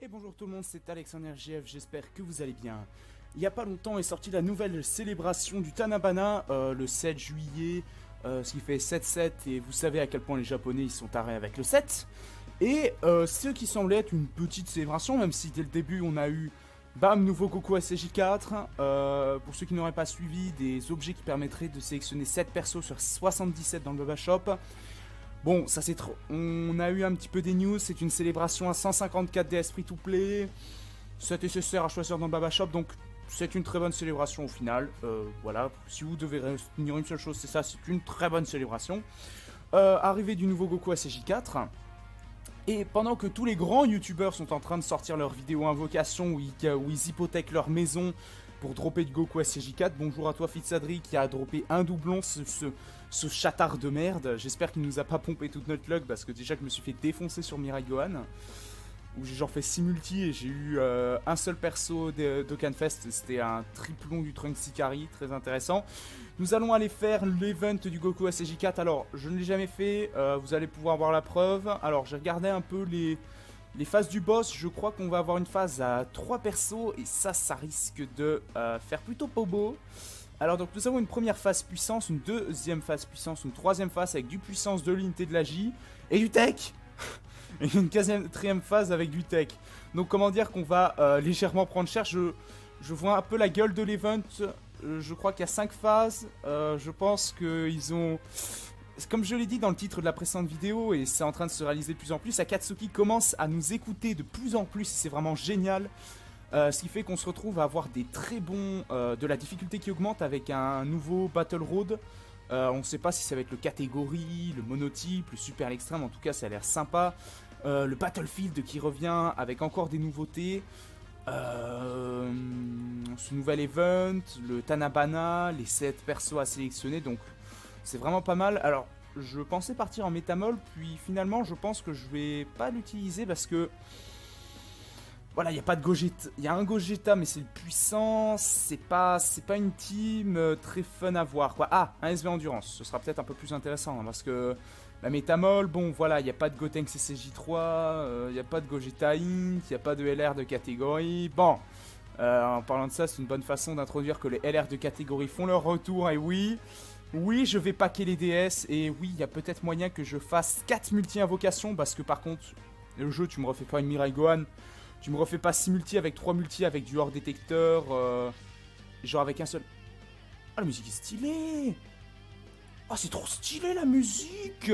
Et bonjour tout le monde, c'est Alexandre RGF, j'espère que vous allez bien. Il n'y a pas longtemps est sortie la nouvelle célébration du Tanabana, le 7 juillet, ce qui fait 7-7, et vous savez à quel point les Japonais ils sont tarés avec le 7. Et ce qui semblait être une petite célébration, même si dès le début on a eu, bam, nouveau Goku SJ4, pour ceux qui n'auraient pas suivi, des objets qui permettraient de sélectionner 7 persos sur 77 dans le Boba Shop. Bon, ça c'est trop. On a eu un petit peu des news, c'est une célébration à 154 DS free to play. C'est nécessaire à choisir dans le Baba Shop, donc c'est une très bonne célébration au final. Voilà, si vous devez retenir une seule chose, c'est ça, c'est une très bonne célébration. Arrivée du nouveau Goku SJ4. Et pendant que tous les grands youtubeurs sont en train de sortir leurs vidéos invocation où ils hypothèquent leur maison pour dropper du Goku SJ4, bonjour à toi Fitzadri qui a droppé un doublon, ce chatard de merde. J'espère qu'il nous a pas pompé toute notre luck parce que déjà que je me suis fait défoncer sur Mirai Gohan, où j'ai genre fait 6 multi et j'ai eu un seul perso d'Okanfest, c'était un triplon du Trunks Ikari, très intéressant. Nous allons aller faire l'event du Goku SJ4, alors je ne l'ai jamais fait, vous allez pouvoir voir la preuve. Alors j'ai regardé un peu les phases du boss, je crois qu'on va avoir une phase à 3 persos et ça risque de faire plutôt pobo. Alors donc nous avons une première phase puissance, une deuxième phase puissance, une troisième phase avec du puissance, de l'unité de la J et du tech. Et une quatrième phase avec du tech. Donc comment dire qu'on va légèrement prendre cher. Je vois un peu la gueule de l'event. Je crois qu'il y a 5 phases. Je pense qu'ils ont... Comme je l'ai dit dans le titre de la précédente vidéo, et c'est en train de se réaliser de plus en plus, Akatsuki commence à nous écouter de plus en plus, c'est vraiment génial. Ce qui fait qu'on se retrouve à avoir des très bons... de la difficulté qui augmente avec un nouveau Battle Road. On ne sait pas si ça va être le catégorie, le monotype, le super à l'extrême, en tout cas ça a l'air sympa. Le Battlefield qui revient avec encore des nouveautés. Ce nouvel event, le Tanabana, les 7 persos à sélectionner, donc c'est vraiment pas mal. Alors je pensais partir en Métamol, puis finalement je pense que je vais pas l'utiliser parce que... Voilà, il n'y a pas de Gogeta, il y a un Gogeta mais c'est le puissant, c'est pas une team très fun à voir quoi. Ah, un SV Endurance, ce sera peut-être un peu plus intéressant hein, parce que la Métamol, bon voilà, il n'y a pas de Gotenks CCJ3, il n'y a pas de Gogeta Inc, il n'y a pas de LR de catégorie. Bon, en parlant de ça, c'est une bonne façon d'introduire que les LR de catégorie font leur retour et oui, je vais packer les DS et oui, il y a peut-être moyen que je fasse 4 multi-invocations parce que par contre, le jeu, tu me refais pas une Mirai Gohan. Tu me refais pas 6 multi avec 3 multi avec du hors détecteur, genre avec un seul... Ah, la musique est stylée. Ah, c'est trop stylé la musique.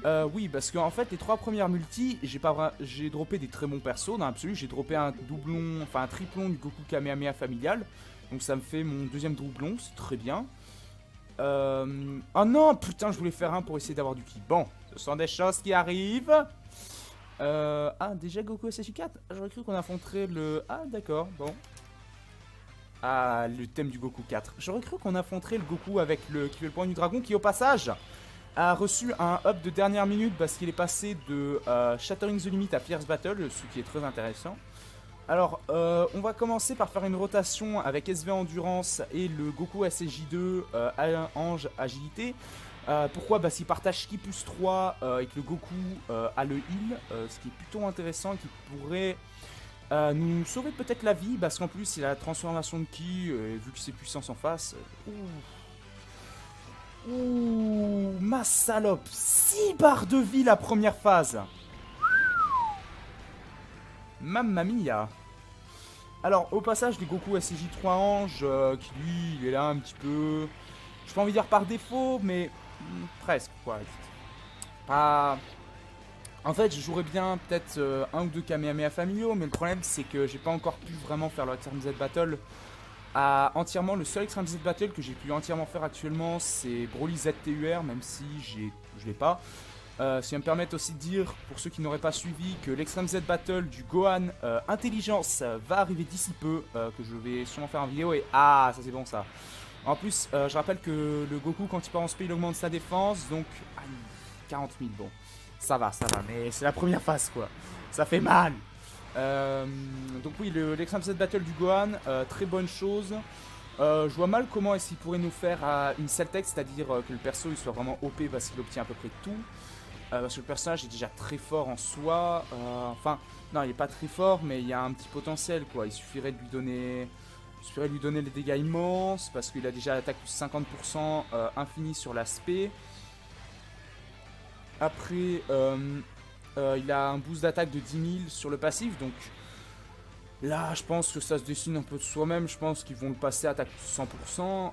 Oui, parce qu'en fait, les 3 premières multi, j'ai droppé des très bons persos. Dans l'absolu, j'ai droppé un doublon, enfin un triplon du Goku Kamehameha familial. Donc ça me fait mon deuxième doublon, c'est très bien. Oh non, putain, je voulais faire un pour essayer d'avoir du ki. Bon, ce sont des choses qui arrivent. Ah, déjà Goku SJ4. J'aurais cru qu'on affronterait le... Ah, d'accord, bon. Ah, le thème du Goku 4. J'aurais cru qu'on affronterait le Goku avec le qui fait le point du dragon, qui au passage a reçu un up de dernière minute parce qu'il est passé de Shattering the Limit à Fierce Battle, ce qui est très intéressant. Alors, on va commencer par faire une rotation avec SV Endurance et le Goku SJ2 Ange Agilité. Pourquoi? Bah s'il partage Ki plus 3 et que le Goku a le heal, ce qui est plutôt intéressant et qui pourrait nous sauver peut-être la vie, parce qu'en plus il a la transformation de Ki, vu que c'est puissance en face. Ouh, ma salope, 6 barres de vie la première phase. Mamma mia. Alors au passage les Goku SJ3 Ange, qui lui il est là un petit peu... Je peux envie de dire par défaut, mais... presque quoi. Pas... En fait je jouerais bien peut-être un ou deux Kamehameha familiaux, mais le problème c'est que j'ai pas encore pu vraiment faire le Extreme Z Battle entièrement. Le seul Extreme Z Battle que j'ai pu entièrement faire actuellement c'est Broly ZTUR, même si je l'ai pas. Ça va me permettre aussi de dire, pour ceux qui n'auraient pas suivi, que l'Extreme Z Battle du Gohan Intelligence va arriver d'ici peu, que je vais sûrement faire en vidéo et... Ah, ça c'est bon ça. En plus, je rappelle que le Goku, quand il part en speed, il augmente sa défense, donc... Aïe, 40 000, bon. Ça va, mais c'est la première phase, quoi. Ça fait mal. Donc oui, l'Extreme Z Battle du Gohan, très bonne chose. Je vois mal comment est-ce qu'il pourrait nous faire une Celtech, c'est-à-dire que le perso il soit vraiment OP parce qu'il obtient à peu près tout. Parce que le personnage est déjà très fort en soi. Enfin, non, il est pas très fort, mais il y a un petit potentiel, quoi. Il suffirait de lui donner... Il suffirait de lui donner les dégâts immenses, parce qu'il a déjà l'attaque plus 50% infini sur l'aspect. Après, il a un boost d'attaque de 10 000 sur le passif, donc... Là, je pense que ça se dessine un peu de soi-même. Je pense qu'ils vont le passer à attaque plus 100%.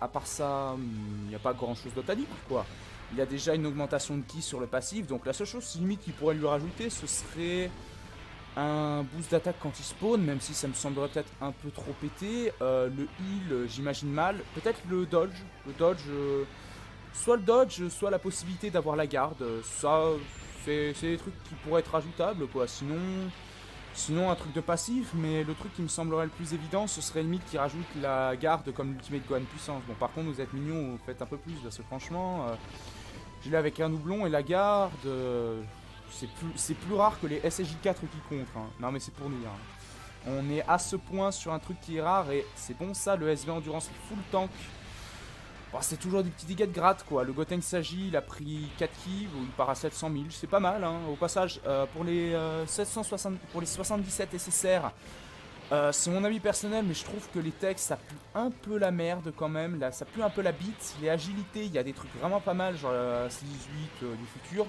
À part ça, il n'y a pas grand-chose d'autre à dire, quoi. Il a déjà une augmentation de ki sur le passif, donc la seule chose limite qu'il pourrait lui rajouter, ce serait un boost d'attaque quand il spawn, même si ça me semblerait peut-être un peu trop pété. Le heal, j'imagine mal. Peut-être le dodge. Soit le dodge, soit la possibilité d'avoir la garde. Ça, c'est des trucs qui pourraient être ajoutables, quoi. Sinon, un truc de passif, mais le truc qui me semblerait le plus évident, ce serait limite qui rajoute la garde comme l'ultimate Gohan puissance. Bon, par contre, vous êtes mignons, vous faites un peu plus, parce que franchement, je l'ai avec un doublon et la garde, c'est plus rare que les SSJ4 qui comptent. Hein. Non, mais c'est pour dire. Hein. On est à ce point sur un truc qui est rare, et c'est bon ça, le SV Endurance full tank. Bon, c'est toujours des petits dégâts de gratte, quoi. Le Goten Sagi, il a pris 4 kills, il part à 700 000, c'est pas mal, hein. Au passage, pour les 77 SSR, c'est mon avis personnel, mais je trouve que les textes, ça pue un peu la merde quand même. Là, ça pue un peu la bite. Les agilités, il y a des trucs vraiment pas mal, genre la C18 du futur.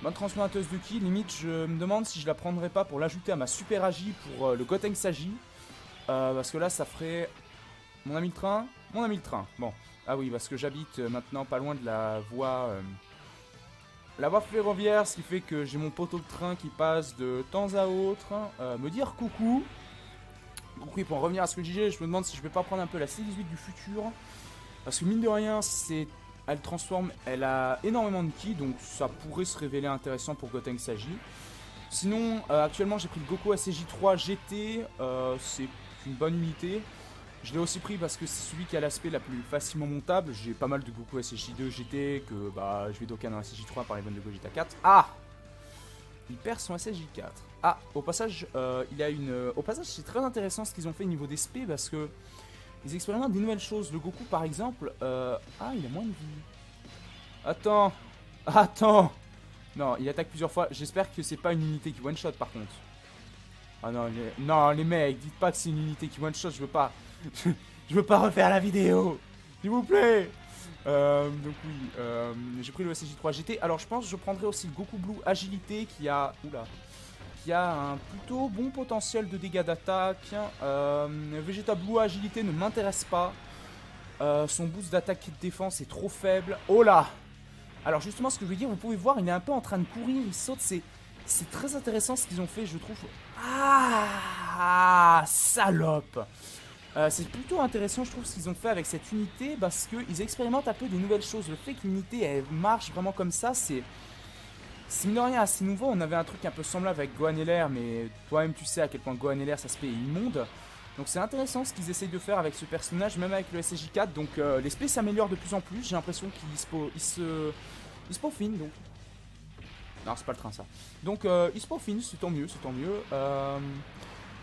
Bonne transformateuse de ki, limite, je me demande si je la prendrais pas pour l'ajouter à ma super agi pour le Goten Sagi. Parce que là, ça ferait... Mon ami le train. Bon. Ah oui, parce que j'habite maintenant pas loin de la voie ferroviaire, ce qui fait que j'ai mon poteau de train qui passe de temps à autre, me dire coucou. Donc oui, pour en revenir à ce que je disais, je me demande si je vais pas prendre un peu la C18 du futur. Parce que mine de rien, elle a énormément de ki, donc ça pourrait se révéler intéressant pour Goten Sagi. Sinon, actuellement j'ai pris le Goku SJ3 GT, c'est une bonne unité. Je l'ai aussi pris parce que c'est celui qui a l'aspect la plus facilement montable. J'ai pas mal de Goku SSJ2 GT que je vais docker dans SSJ3 par les bonnes de Gogeta 4. Ah, il perd son SSJ4. Ah, au passage, c'est très intéressant ce qu'ils ont fait au niveau des SP parce que ils expérimentent des nouvelles choses. Le Goku par exemple, il a moins de vie. Attends. Non, il attaque plusieurs fois. J'espère que c'est pas une unité qui one shot par contre. Ah non, les mecs, dites pas que c'est une unité qui one shot, je veux pas. Je veux pas refaire la vidéo, s'il vous plaît. Donc oui, j'ai pris le SSJ3 GT. Alors je pense que je prendrai aussi le Goku Blue Agilité qui a un plutôt bon potentiel de dégâts d'attaque. Vegeta Blue Agilité ne m'intéresse pas. Son boost d'attaque et de défense est trop faible. Oh là. Alors justement, ce que je veux dire, vous pouvez voir, il est un peu en train de courir, il saute, c'est très intéressant ce qu'ils ont fait, je trouve. Ah, salope. C'est plutôt intéressant, je trouve, ce qu'ils ont fait avec cette unité parce qu'ils expérimentent un peu des nouvelles choses. Le fait que l'unité elle marche vraiment comme ça, c'est mine de rien assez nouveau. On avait un truc un peu semblable avec Gohan LR, mais toi-même tu sais à quel point Gohan LR ça se fait immonde. Donc c'est intéressant ce qu'ils essayent de faire avec ce personnage, même avec le SSJ4. Donc les SP s'améliorent de plus en plus. J'ai l'impression qu'ils se peaufinent. Donc non, c'est pas le train ça. Donc ils se peaufinent, c'est tant mieux,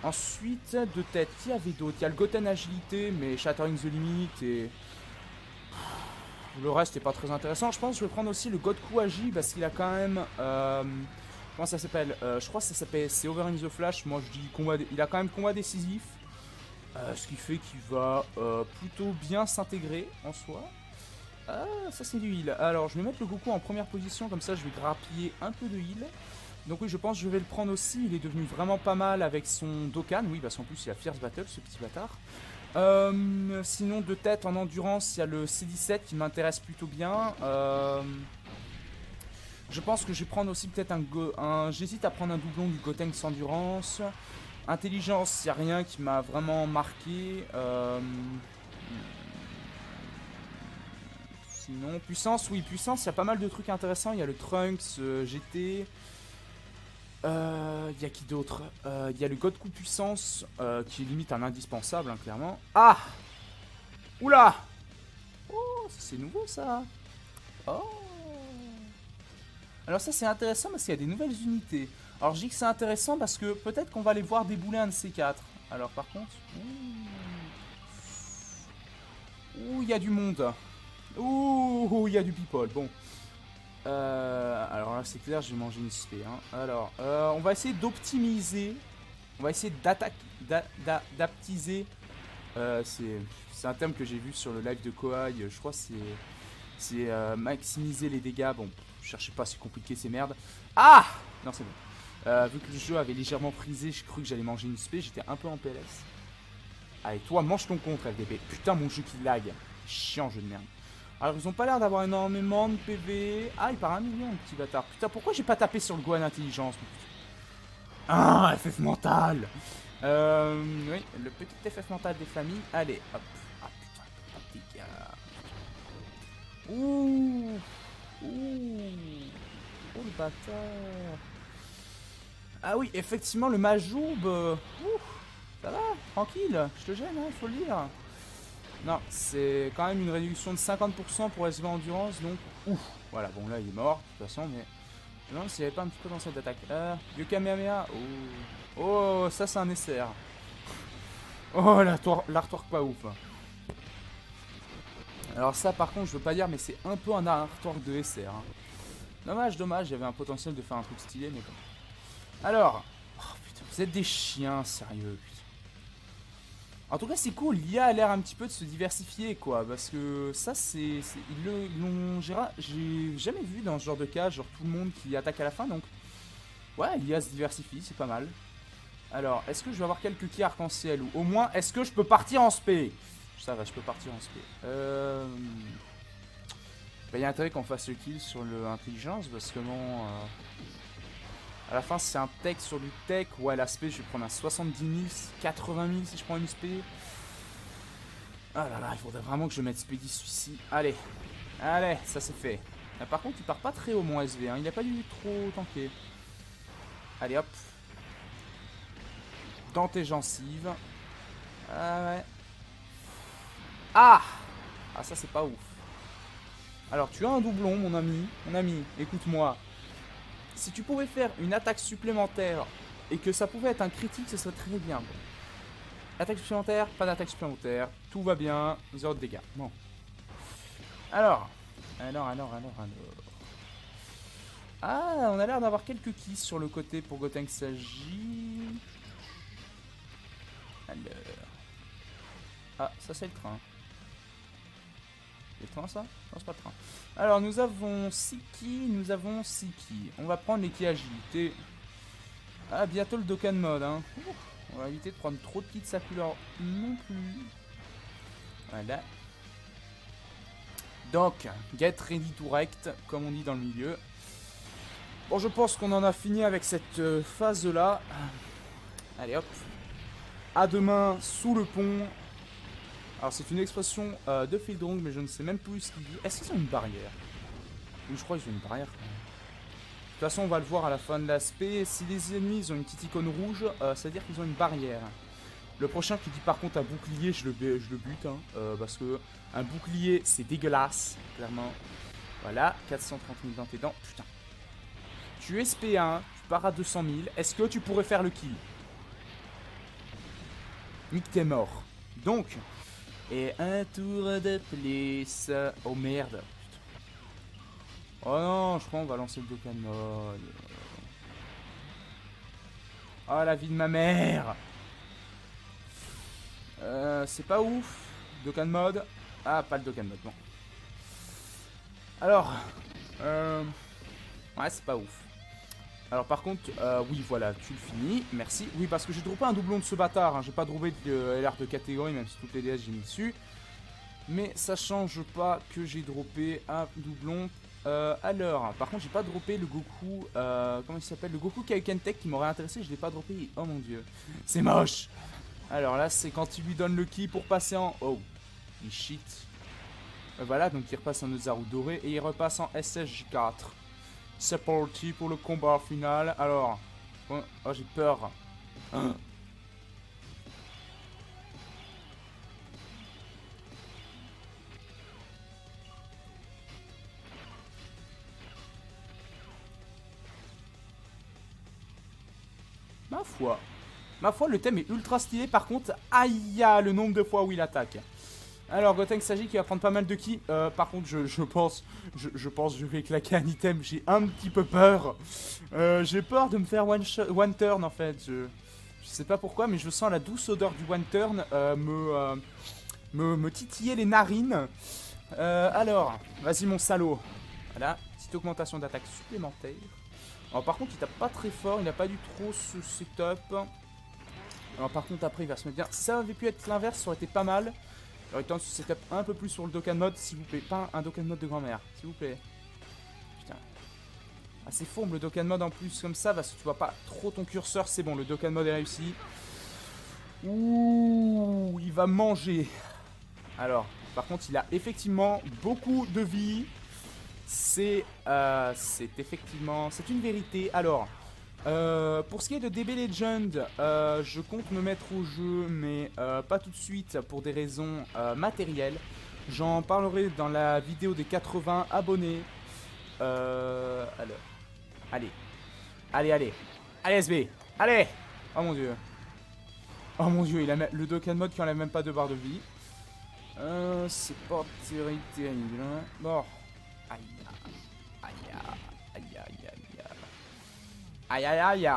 Ensuite, de tête, il y avait d'autres. Il y a le Goten Agilité, mais Shattering the Limit et... Le reste est pas très intéressant. Je pense que je vais prendre aussi le Goku Agi parce qu'il a quand même... comment ça s'appelle je crois que ça s'appelle... C'est Over in the Flash. Moi, je dis combat... Il a quand même combat décisif. Ce qui fait qu'il va plutôt bien s'intégrer en soi. Ça c'est du heal. Alors, je vais mettre le Goku en première position. Comme ça, je vais grappiller un peu de heal. Donc oui, je pense que je vais le prendre aussi, il est devenu vraiment pas mal avec son Dokkan, oui, parce qu'en plus il a Fierce Battle, ce petit bâtard. Sinon, de tête, en endurance, il y a le C17 qui m'intéresse plutôt bien. Je pense que je vais prendre aussi peut-être j'hésite à prendre un doublon du Gotenks Endurance. Intelligence, il n'y a rien qui m'a vraiment marqué. Sinon, puissance, oui, puissance, il y a pas mal de trucs intéressants, il y a le Trunks GT... y a qui d'autre? Y a le God Coup Puissance qui est limite un indispensable, hein, clairement. Ah! Oula! Oh, c'est nouveau ça! Oh! Alors, ça c'est intéressant parce qu'il y a des nouvelles unités. Alors, je dis que c'est intéressant parce que peut-être qu'on va les voir débouler un de ces quatre. Alors, par contre. Ouh, il y a du monde. Ouh, il y a du people. Bon. Alors là, c'est clair, je vais manger une spé. Hein. Alors, on va essayer d'optimiser. On va essayer d'aptiser. C'est un terme que j'ai vu sur le live de Kohai. Je crois que c'est maximiser les dégâts. Bon, cherchez pas, c'est compliqué, c'est merde. Ah! Non, c'est bon. Vu que le jeu avait légèrement frisé, je cru que j'allais manger une spé. J'étais un peu en PLS. Allez, toi, mange ton contre, FDP. Putain, mon jeu qui lag. Chiant, jeu de merde. Alors, ils ont pas l'air d'avoir énormément de PV. Ah, il part 1 million, le petit bâtard. Putain, pourquoi j'ai pas tapé sur le Gohan Intelligence? Ah, FF mental. Oui, le petit FF mental des familles. Allez, hop. Ah, putain, les gars. Ouh. Ouh. Oh, le bâtard. Ah oui, effectivement, le Majoub. Ça va, tranquille. Je te gêne, hein, faut le dire. Non, c'est quand même une réduction de 50% pour SV Endurance, donc ouf. Voilà, bon là il est mort, de toute façon, mais je me demande s'il n'y avait pas un petit potentiel d'attaque. Le Kamehameha, oh, oh, ça c'est un SR. Oh, l'artwork pas ouf. Alors ça par contre, je veux pas dire, mais c'est un peu un artwork de SR. Hein. Dommage, dommage, il y avait un potentiel de faire un truc stylé, mais bon. Alors, oh, putain, vous êtes des chiens, sérieux, putain. En tout cas, c'est cool, l'IA a l'air un petit peu de se diversifier, quoi, parce que ça, j'ai jamais vu dans ce genre de cas, genre tout le monde qui attaque à la fin, donc ouais, l'IA se diversifie, c'est pas mal. Alors, est-ce que je vais avoir quelques kills arc-en-ciel, ou au moins, est-ce que je peux partir en spé? Ça va, je peux partir en spé. Il y a intérêt qu'on fasse le kill sur l'intelligence, parce que non... À la fin, c'est un tech sur du tech. Ouais, l'aspect, je vais prendre un 70 000, 80 000 si je prends une spé. Ah là là, il faudrait vraiment que je mette Spédi celui-ci. Allez, allez, ça c'est fait. Là, par contre, il part pas très haut mon SV. Hein. Il a pas dû trop tanker. Allez, hop. Dans tes gencives. Ah ouais. Ah! Ah, ça c'est pas ouf. Alors, tu as un doublon, mon ami. Mon ami, écoute-moi. Si tu pouvais faire une attaque supplémentaire et que ça pouvait être un critique, ce serait très bien. Attaque supplémentaire, pas d'attaque supplémentaire, tout va bien, 0 de dégâts. Bon. Alors. Ah, on a l'air d'avoir quelques keys sur le côté pour Gotenks s'agit. Alors. Ah, ça c'est le train. C'est le train ça? Non, c'est pas le train. Alors, nous avons 6 keys, nous avons 6 keys. On va prendre les keys agilité. Ah, bientôt le Dokkan mode, hein. On va éviter de prendre trop de keys de sa couleur non plus. Voilà. Donc, get ready to wreck, comme on dit dans le milieu. Bon, je pense qu'on en a fini avec cette phase-là. Allez, hop. À demain, sous le pont. Alors c'est une expression de Fildrong, mais je ne sais même plus ce qu'il dit. Est-ce qu'ils ont une barrière? Oui, je crois qu'ils ont une barrière. De toute façon, on va le voir à la fin de l'aspect. Si les ennemis ont une petite icône rouge, ça veut dire qu'ils ont une barrière. Le prochain qui dit par contre un bouclier, je le bute. Hein, parce que un bouclier, c'est dégueulasse, clairement. Voilà, 430 000 dans tes dents. Putain. Tu es SP1, tu pars à 200 000. Est-ce que tu pourrais faire le kill? Nick, t'es mort. Donc... Et un tour de plus. Oh merde. Oh non, je crois qu'on va lancer le Dokkan mode. Oh la vie de ma mère. C'est pas ouf. Dokkan mode. Ah, pas le Dokkan mode, bon. Alors. Ouais, c'est pas ouf. Alors par contre, oui voilà, tu le finis, merci. Oui, parce que j'ai droppé un doublon de ce bâtard, hein. J'ai pas droppé de LR de catégorie, même si toutes les DS j'ai mis dessus. Mais ça change pas que j'ai droppé un doublon. Alors, par contre j'ai pas droppé le Goku, comment il s'appelle? Le Goku Kaioken Tech qui m'aurait intéressé, je l'ai pas droppé, oh mon dieu. C'est moche. Alors là, c'est quand il lui donne le ki pour passer en... Oh, il shit. Voilà, donc il repasse en Ozaru doré et il repasse en SSJ4. C'est parti pour le combat final. Alors, oh, j'ai peur. Ma foi, le thème est ultra stylé. Par contre, aïe, le nombre de fois où il attaque. Alors, Gotenks s'agit qui va prendre pas mal de ki. Par contre, je pense que je vais claquer un item. J'ai un petit peu peur. J'ai peur de me faire one turn en fait. Je sais pas pourquoi, mais je sens la douce odeur du one turn me titiller les narines. Alors, vas-y mon salaud. Voilà, petite augmentation d'attaque supplémentaire. Alors, par contre, il tape pas très fort. Il n'a pas du trop ce setup. Alors, par contre, après, il va se mettre bien. Si ça avait pu être l'inverse, ça aurait été pas mal. J'aurais tendance à setup un peu plus sur le Dokkan mode, s'il vous plaît. Pas un Dokkan mode de grand-mère, s'il vous plaît. Putain. Ah, c'est fourbe le Dokkan mode en plus, comme ça, parce que tu vois pas trop ton curseur. C'est bon, le Dokkan mode est réussi. Ouh, il va manger. Alors, par contre, il a effectivement beaucoup de vie. C'est effectivement... C'est une vérité. Alors... pour ce qui est de DB Legend, je compte me mettre au jeu, mais pas tout de suite pour des raisons matérielles. J'en parlerai dans la vidéo des 80 abonnés. Alors, allez, allez SB, allez. Oh mon dieu, il a le Dokkan mode qui enlève même pas 2 barres de vie. C'est pas terrible. Hein. Bon, aïe. Aïe aïe aïe.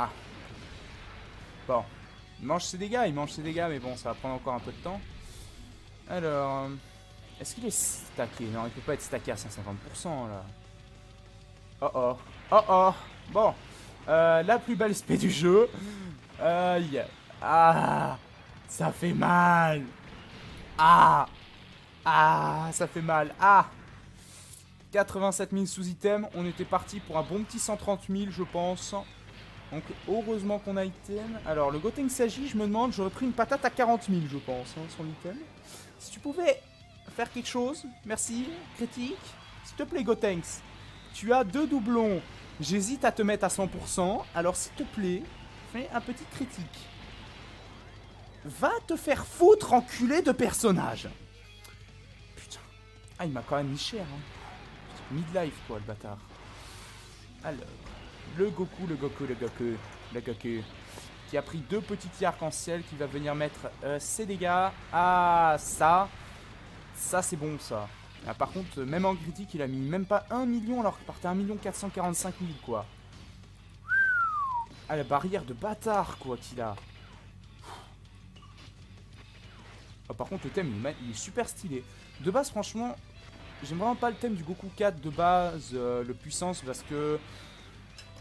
Bon, il mange ses dégâts, mais bon, ça va prendre encore un peu de temps. Alors, est-ce qu'il est stacké? Non, il peut pas être stacké à 150% là. Oh. Bon, la plus belle spé du jeu. Aïe. Ah, ça fait mal. Ah, ça fait mal. 87 000 sous-items. On était parti pour un bon petit 130 000, je pense. Donc, heureusement qu'on a item. Alors, le Gotenks s'agit, je me demande, j'aurais pris une patate à 40 000, je pense, hein, son item. Si tu pouvais faire quelque chose, merci, critique. S'il te plaît, Gotenks, tu as 2 doublons. J'hésite à te mettre à 100%. Alors, s'il te plaît, fais un petit critique. Va te faire foutre, enculé de personnage. Putain. Ah, il m'a quand même mis cher, hein. Midlife quoi le bâtard. Alors, le Goku qui a pris 2 petits arcs-en-ciel qui va venir mettre ses dégâts. Ah ça c'est bon ça. Ah, par contre même en critique il a mis même pas 1 million alors qu'il partait 1 445 000 quoi. Ah la barrière de bâtard quoi qu'il a. Ah, par contre le thème il est super stylé. De base franchement j'aime vraiment pas le thème du Goku 4 de base, le puissance, parce que...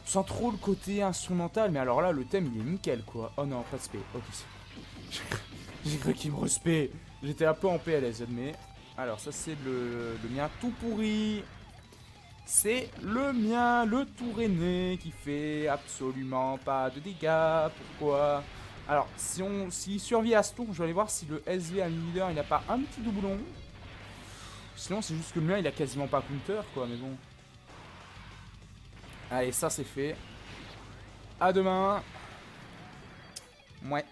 Sans trop le côté instrumental, mais alors là, le thème, il est nickel, quoi. Oh non, pas de spé. Ok, j'ai cru qu'il me respect. J'étais un peu en PLS, mais... Alors, ça, c'est le mien tout pourri. C'est le mien, le tout rené, qui fait absolument pas de dégâts. Pourquoi? Alors, s'il survit à ce tour, je vais aller voir si le SV à leader, il n'a pas un petit doublon. Sinon, c'est juste que le mien, il a quasiment pas counter, quoi, mais bon. Allez, ça, c'est fait. À demain. Ouais,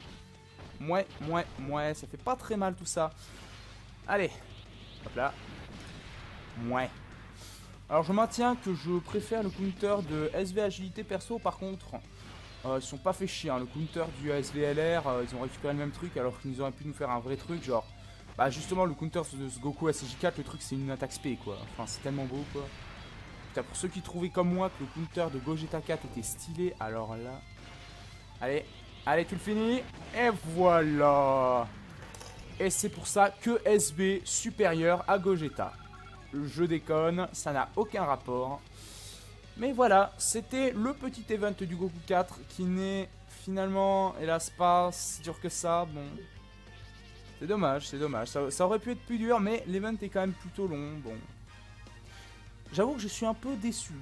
ça fait pas très mal, tout ça. Allez. Hop là. Ouais. Alors, je maintiens que je préfère le counter de SV Agilité, perso, par contre. Ils sont pas fait chier, hein. Le counter du SVLR, ils ont récupéré le même truc, alors qu'ils auraient pu nous faire un vrai truc, genre... Bah justement le counter de ce Goku SJ4, le truc c'est une attaque spé quoi. Enfin c'est tellement beau quoi. Putain pour ceux qui trouvaient comme moi que le counter de Gogeta 4 était stylé, alors là... Allez tu le finis. Et voilà. Et c'est pour ça que SB supérieur à Gogeta. Je déconne, ça n'a aucun rapport. Mais voilà, c'était le petit event du Goku 4 qui n'est finalement hélas pas si dur que ça, bon... C'est dommage, ça aurait pu être plus dur, mais l'event est quand même plutôt long, bon. J'avoue que je suis un peu déçu,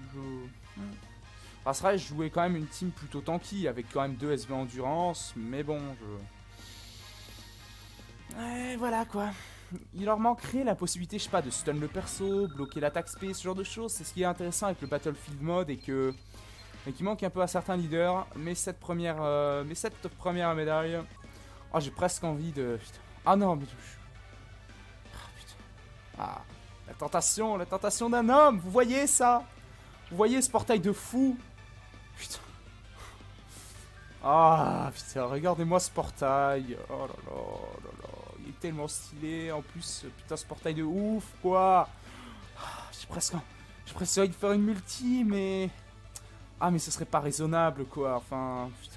Enfin, c'est vrai, je jouais quand même une team plutôt tanky, avec quand même 2 SV Endurance, mais bon, Ouais, voilà, quoi. Il leur manquerait la possibilité, je sais pas, de stun le perso, bloquer l'attaque space, ce genre de choses, c'est ce qui est intéressant avec le Battlefield mode, et qui manque un peu à certains leaders, mais cette première médaille... Oh, j'ai presque envie de... Putain. Ah non, mais... Ah, putain. Ah, la tentation d'un homme. Vous voyez ça? Vous voyez ce portail de fou? Putain. Ah, putain, regardez-moi ce portail. Oh là là, oh là là. Il est tellement stylé. En plus, putain, ce portail de ouf, quoi. J'ai presque envie de faire une multi, mais... Ah, mais ce serait pas raisonnable, quoi. Enfin... Putain.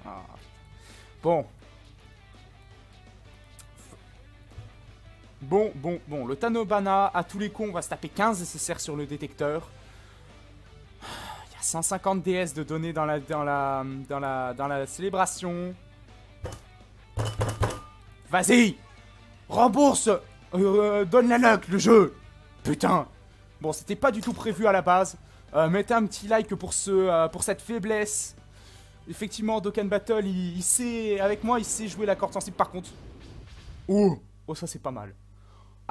Ah. Bon. Bon. Le Tanobana, à tous les coups, on va se taper 15 SSR sur le détecteur. Il y a 150 DS de données dans la célébration. Vas-y! Rembourse! Donne la luck, le jeu! Putain! Bon, c'était pas du tout prévu à la base. Mettez un petit like pour cette faiblesse. Effectivement, Dokkan Battle, il sait... Avec moi, il sait jouer la corde sensible, par contre. Oh, ça, c'est pas mal.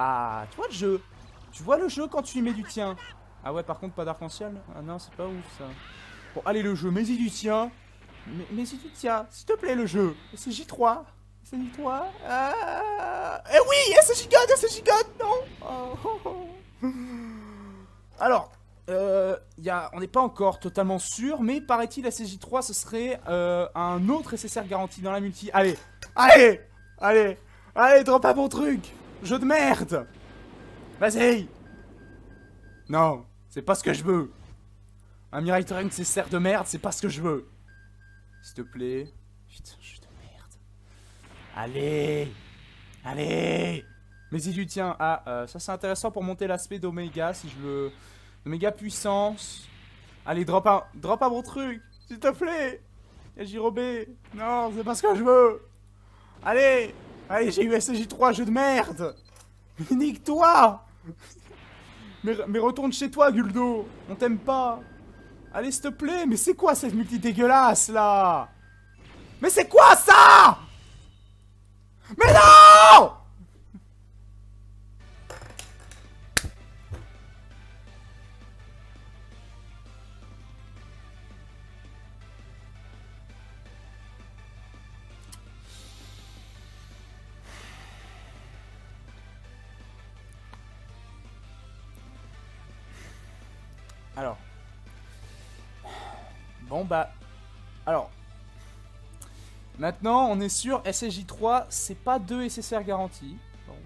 Ah, tu vois le jeu? Tu vois le jeu quand tu y mets du tien? Ah ouais, par contre, pas d'arc-en-ciel? Ah non, c'est pas ouf, ça. Bon, allez, le jeu, mets-y du tien. Mets-y du tien, s'il te plaît, le jeu. C'est J3. C'est J3. Eh oui, SJ God, non. Alors, on n'est pas encore totalement sûr, mais paraît-il, la CJ3, ce serait un autre SSR garanti dans la multi. Allez, drop pas mon truc. Jeu de merde. Vas-y. Non, c'est pas ce que je veux. Un Mirai Trunks SSR de merde, c'est pas ce que je veux. S'il te plaît. Putain, jeu de merde. Allez. Mais si tu tiens, ça c'est intéressant pour monter l'aspect d'Omega, si je veux... Omega puissance. Allez, drop un bon truc, s'il te plaît. Y'a Jirobé. Non, c'est pas ce que je veux. Allez, j'ai eu SJ3, jeu de merde. Nique-toi. Mais retourne chez toi, Guldo. On t'aime pas. Allez, s'il te plaît, mais c'est quoi cette multi dégueulasse, là? Mais c'est quoi, ça? Mais non! Alors. Bon bah. Alors. Maintenant, on est sûr, SSJ3, c'est pas 2 SSR garantis. Bon.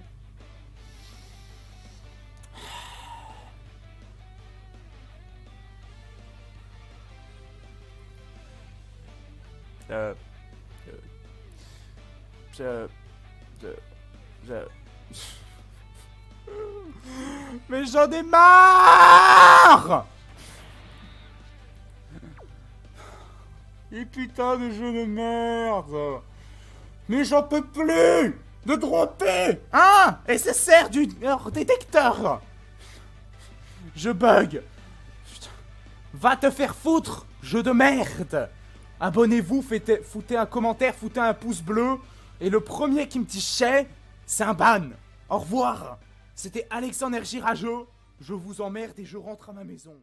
Mais j'en ai marre! Et putain de jeu de merde! Mais j'en peux plus! De dropper! Hein? SSR du détecteur! Je bug! Putain. Va te faire foutre! Jeu de merde! Abonnez-vous, foutez un commentaire, foutez un pouce bleu. Et le premier qui me dit chais, c'est un ban. Au revoir. C'était Alexandre Rageux. Je vous emmerde et je rentre à ma maison.